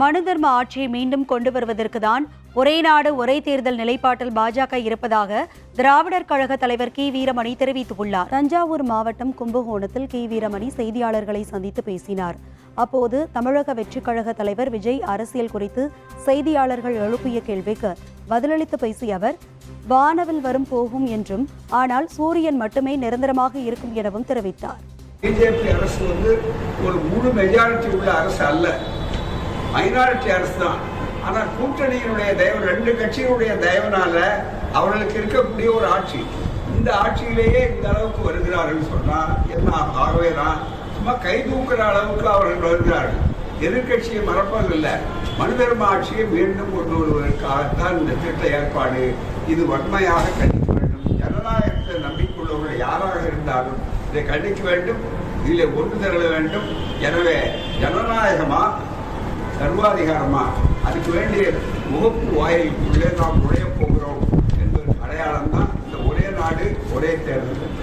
மனு தர்ம ஆட்சியை மீண்டும் கொண்டு வருவதற்கு தான் ஒரே நாடு ஒரே தேர்தல் நிலைப்பாட்டில் பாஜக இருப்பதாக திராவிடர் கழக தலைவர் கி வீரமணி தெரிவித்துள்ளார். தஞ்சாவூர் மாவட்டம் கும்பகோணத்தில் கி வீரமணி செய்தியாளர்களை சந்தித்து பேசினார். அப்போது தமிழக வெற்றிக் கழக தலைவர் விஜய் அரசியல் குறித்து செய்தியாளர்கள் எழுப்பிய கேள்விக்கு பதிலளித்து பேசிய அவர், வானவில் வரும் போகும் என்றும், ஆனால் சூரியன் மட்டுமே நிரந்தரமாக இருக்கும் எனவும் தெரிவித்தார். பிஜேபி அரசு ஒரு முழு மெஜாரிட்டி உள்ள அரசு அல்ல, மைனாரிட்டி அரசு தான். ஆனால் கூட்டணியினுடைய தயவு, 2 கட்சிகளுடைய தயவுனால அவர்களுக்கு இருக்கக்கூடிய ஒரு ஆட்சி, இந்த ஆட்சியிலேயே இந்த அளவுக்கு வருகிறார்கள் சொன்னா என்ன? ஆகவே தான் சும்மா கை தூக்குற அளவுக்கு அவர்கள் வருகிறார்கள். எதிர்கட்சியை மறப்பதில்லை. மனு தர்ம ஆட்சியை மீண்டும் கொண்டு வருவதற்காகத்தான் இந்த திட்ட ஏற்பாடு. இது வன்மையாக கண்டிக்க வேண்டும். ஜனநாயகத்தை நம்பிக்கையுள்ளவர்கள் யாராக இருந்தாலும் இதை கண்டிக்க வேண்டும், இதில் ஒன்று திரள வேண்டும். எனவே ஜனநாயகமா சர்வாதிகாரமா, அதுக்கு வேண்டிய முகப்பு வாயிலுக்குள்ளே நாம் நுழைய போகிறோம் என்பது அடையாளம் தான் இந்த ஒரே நாடு ஒரே தேர்தல்.